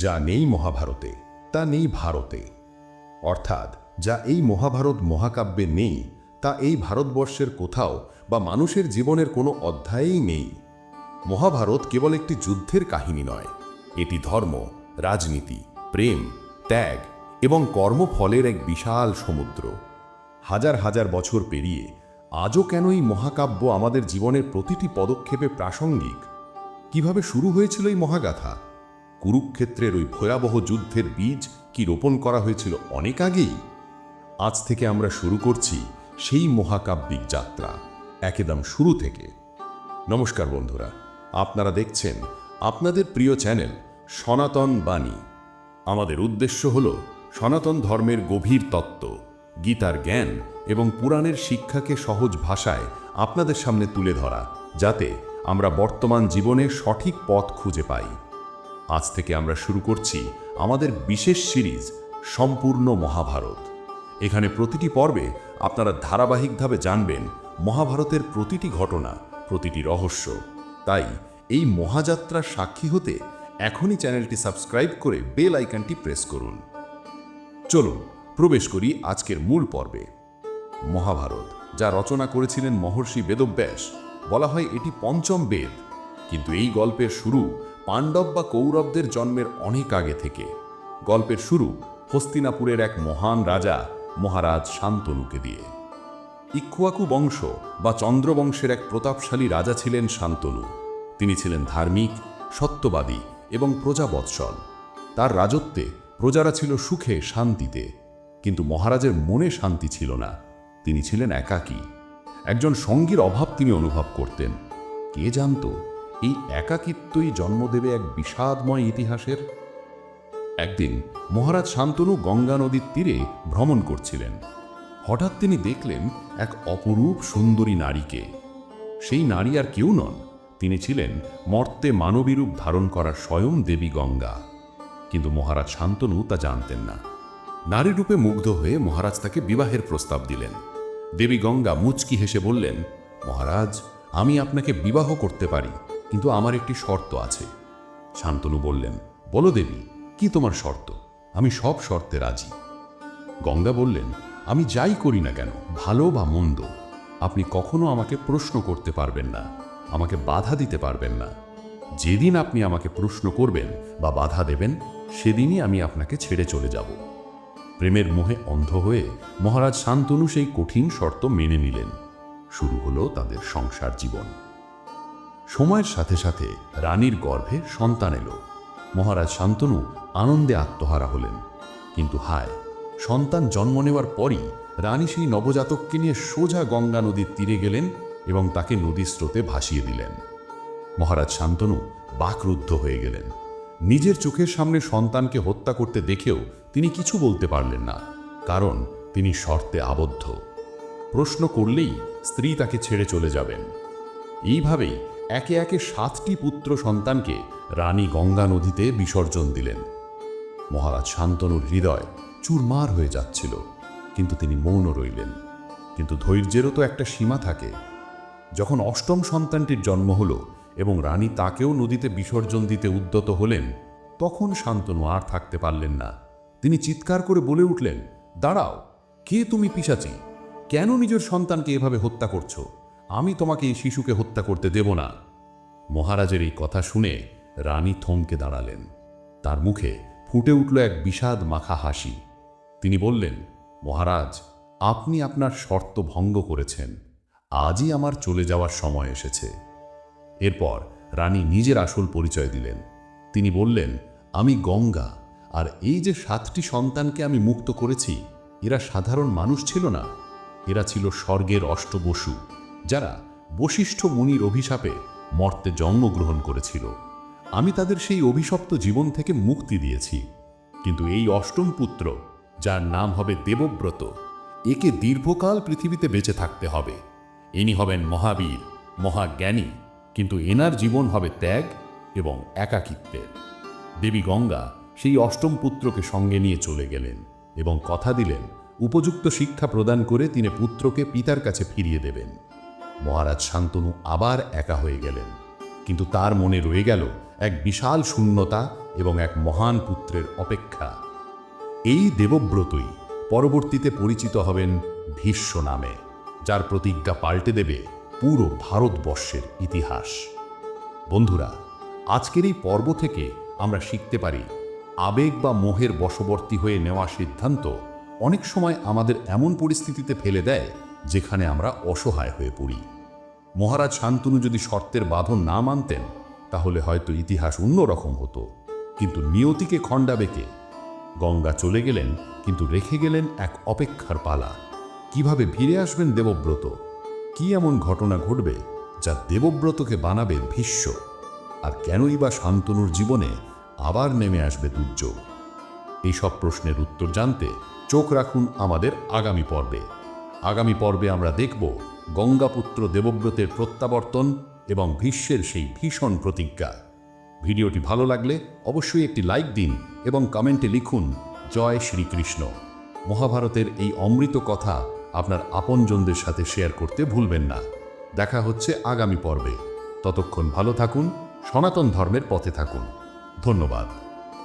যা নেই মহাভারতে তা নেই ভারতে। অর্থাৎ যা এই মহাভারত মহাকাব্যে নেই তা এই ভারতবর্ষের কোথাও বা মানুষের জীবনের কোনো অধ্যায়েই নেই। মহাভারত কেবল একটি যুদ্ধের কাহিনী নয়, এটি ধর্ম, রাজনীতি, প্রেম, ত্যাগ এবং কর্মফলের এক বিশাল সমুদ্র। হাজার হাজার বছর পেরিয়ে আজও কেন এই মহাকাব্য আমাদের জীবনের প্রতিটি পদক্ষেপে প্রাসঙ্গিক? কিভাবে শুরু হয়েছিল এই মহাগাথা? কুরুক্ষেত্রের ওই ভয়াবহ যুদ্ধের বীজ কি রোপণ করা হয়েছিল অনেক আগেই? আজ থেকে আমরা শুরু করছি সেই মহাকাব্যিক যাত্রা, একদম শুরু থেকে। নমস্কার বন্ধুরা, আপনারা দেখছেন আপনাদের প্রিয় চ্যানেল সনাতন বাণী। আমাদের উদ্দেশ্য হল সনাতন ধর্মের গভীর তত্ত্ব, গীতার জ্ঞান এবং পুরাণের শিক্ষাকে সহজ ভাষায় আপনাদের সামনে তুলে ধরা, যাতে আমরা বর্তমান জীবনে সঠিক পথ খুঁজে পাই। আজ থেকে আমরা শুরু করছি আমাদের বিশেষ সিরিজ সম্পূর্ণ মহাভারত। এখানে প্রতিটি পর্বে আপনারা ধারাবাহিকভাবে জানবেন মহাভারতের প্রতিটি ঘটনা, প্রতিটি রহস্য। তাই এই মহাযাত্রার সাক্ষী হতে এখনই চ্যানেলটি সাবস্ক্রাইব করে বেল আইকনটি প্রেস করুন। চলুন প্রবেশ করি আজকের মূল পর্বে। মহাভারত, যা রচনা করেছিলেন মহর্ষি বেদব্যাস, বলা হয় এটি পঞ্চম বেদ। কিন্তু এই গল্পের শুরু পাণ্ডব বা কৌরবদের জন্মের অনেক আগে থেকে। গল্পের শুরু হস্তিনাপুরের এক মহান রাজা মহারাজ শান্তনুকে দিয়ে। ইক্ষ্বাকু বংশ বা চন্দ্রবংশের এক প্রতাপশালী রাজা ছিলেন শান্তনু। তিনি ছিলেন ধার্মিক, সত্যবাদী এবং প্রজাবৎসল। তার রাজত্বে প্রজারা ছিল সুখে শান্তিতে। কিন্তু মহারাজের মনে শান্তি ছিল না। তিনি ছিলেন একাকী। একজন সঙ্গীর অভাব তিনি অনুভব করতেন। কে জানত এই একাকিত্বই জন্ম দেবে এক বিষাদময় ইতিহাসের? একদিন মহারাজ শান্তনু গঙ্গা নদীর তীরে ভ্রমণ করছিলেন। হঠাৎ তিনি দেখলেন এক অপরূপ সুন্দরী নারীকে। সেই নারী আর কেউ নন, তিনি ছিলেন মর্তে মানবী রূপ ধারণ করা স্বয়ং দেবী গঙ্গা। কিন্তু মহারাজ শান্তনু তা জানতেন না। নারী রূপে মুগ্ধ হয়ে মহারাজ তাকে বিবাহের প্রস্তাব দিলেন। দেবী গঙ্গা মুচকি হেসে বললেন, মহারাজ, আমি আপনাকে বিবাহ করতে পারি, কিন্তু আমার একটি শর্ত আছে। শান্তনু বললেন, বলো দেবী, কি তোমার শর্ত? আমি সব শর্তে রাজি। গঙ্গা বললেন, আমি যাই করি না কেন, ভালো বা মন্দ, আপনি কখনো আমাকে প্রশ্ন করতে পারবেন না, আমাকে বাধা দিতে পারবেন না। যেদিন আপনি আমাকে প্রশ্ন করবেন বা বাধা দেবেন, সেদিনই আমি আপনাকে ছেড়ে চলে যাব। প্রেমের মোহে অন্ধ হয়ে মহারাজ শান্তনু সেই কঠিন শর্ত মেনে নিলেন। শুরু হলো তাদের সংসার জীবন। সময়ের সাথে সাথে রানীর গর্ভে সন্তান এলো। মহারাজ শান্তনু আনন্দে আত্মহারা হলেন। কিন্তু হায়, সন্তান জন্ম নেওয়ার পরই রানী সেই নবজাতককে নিয়ে সোজা গঙ্গা নদীর তীরে গেলেন এবং তাকে নদীর স্রোতে ভাসিয়ে দিলেন। মহারাজ শান্তনু বাকরুদ্ধ হয়ে গেলেন। নিজের চোখের সামনে সন্তানকে হত্যা করতে দেখেও তিনি কিছু বলতে পারলেন না, কারণ তিনি শর্তে আবদ্ধ। প্রশ্ন করলেই স্ত্রী তাকে ছেড়ে চলে যাবেন। এইভাবেই একে একে 7টি পুত্র সন্তানকে রানী গঙ্গা নদীতে বিসর্জন দিলেন। মহারাজ শান্তনুর হৃদয় চুরমার হয়ে যাচ্ছিল, কিন্তু তিনি মৌন রইলেন। কিন্তু ধৈর্যেরও তো একটা সীমা থাকে। যখন 8ম সন্তানটির জন্ম হলো এবং রানী তাকেও নদীতে বিসর্জন দিতে উদ্যত হলেন, তখন শান্তনু আর থাকতে পারলেন না। তিনি চিৎকার করে বলে উঠলেন, দাঁড়াও, কে তুমি পিশাচী? কেন নিজের সন্তানকে এভাবে হত্যা করছো? আমি তোমাকে এই শিশুকে হত্যা করতে দেব না। মহারাজের এই কথা শুনে রানী থমকে দাঁড়ালেন। তার মুখে ফুটে উঠল এক বিষাদ মাখা হাসি। তিনি বললেন, মহারাজ, আপনি আপনার শর্ত ভঙ্গ করেছেন। আজই আমার চলে যাওয়ার সময় এসেছে। এরপর রানী নিজের আসল পরিচয় দিলেন। তিনি বললেন, আমি গঙ্গা, আর এই যে 7টি সন্তানকে আমি মুক্ত করেছি, এরা সাধারণ মানুষ ছিল না। এরা ছিল স্বর্গের অষ্টবসু, যারা বশিষ্ঠ মুনির অভিশাপে মর্তে জন্মগ্রহণ করেছিল। আমি তাদের সেই অভিশপ্ত জীবন থেকে মুক্তি দিয়েছি। কিন্তু এই 8ম পুত্র, যার নাম হবে দেবব্রত, একে দীর্ঘকাল পৃথিবীতে বেঁচে থাকতে হবে। ইনি হবেন মহাবীর, মহাজ্ঞানী, কিন্তু এনার জীবন হবে ত্যাগ এবং একাকিত্বের। দেবী গঙ্গা সেই 8ম পুত্রকে সঙ্গে নিয়ে চলে গেলেন এবং কথা দিলেন, উপযুক্ত শিক্ষা প্রদান করে তিনি পুত্রকে পিতার কাছে ফিরিয়ে দেবেন। মহারাজ শান্তনু আবার একা হয়ে গেলেন, কিন্তু তার মনে রয়ে গেল এক বিশাল শূন্যতা এবং এক মহান পুত্রের অপেক্ষা। এই দেবব্রতই পরবর্তীতে পরিচিত হবেন ভীষ্ম নামে, যার প্রতিজ্ঞা পাল্টে দেবে পুরো ভারতবর্ষের ইতিহাস। বন্ধুরা, আজকের এই পর্ব থেকে আমরা শিখতে পারি আবেগ বা মোহের বশবর্তী হয়ে নেওয়া সিদ্ধান্ত অনেক সময় আমাদের এমন পরিস্থিতিতে ফেলে দেয় যেখানে আমরা অসহায় হয়ে পড়ি। মহারাজ শান্তনু যদি শর্তের বাঁধন না মানতেন তাহলে হয়তো ইতিহাস অন্যরকম হতো, কিন্তু নিয়তিকে খণ্ডাবেকে গঙ্গা চলে গেলেন, কিন্তু রেখে গেলেন এক অপেক্ষার পালা। কিভাবে ফিরে আসবেন দেবব্রত? কি এমন ঘটনা ঘটবে যা দেবব্রতকে বানাবে ভীষ্ম? আর কেনই বা শান্তনুর জীবনে আবার নেমে আসবে দুর্যোগ? এইসব প্রশ্নের উত্তর জানতে চোখ রাখুন আমাদের আগামী পর্বে। আগামী পর্বে আমরা দেখব গঙ্গাপুত্র দেবব্রতের প্রত্যাবর্তন এবং ভীষ্মের সেই ভীষণ প্রতিজ্ঞা। ভিডিওটি ভালো লাগলে অবশ্যই একটি লাইক দিন এবং কমেন্টে লিখুন জয় শ্রীকৃষ্ণ। মহাভারতের এই অমৃত কথা আপনার আপনজনদের সাথে শেয়ার করতে ভুলবেন না। দেখা হচ্ছে আগামী পর্বে। ততক্ষণ ভালো থাকুন, সনাতন ধর্মের পথে থাকুন। ধন্যবাদ।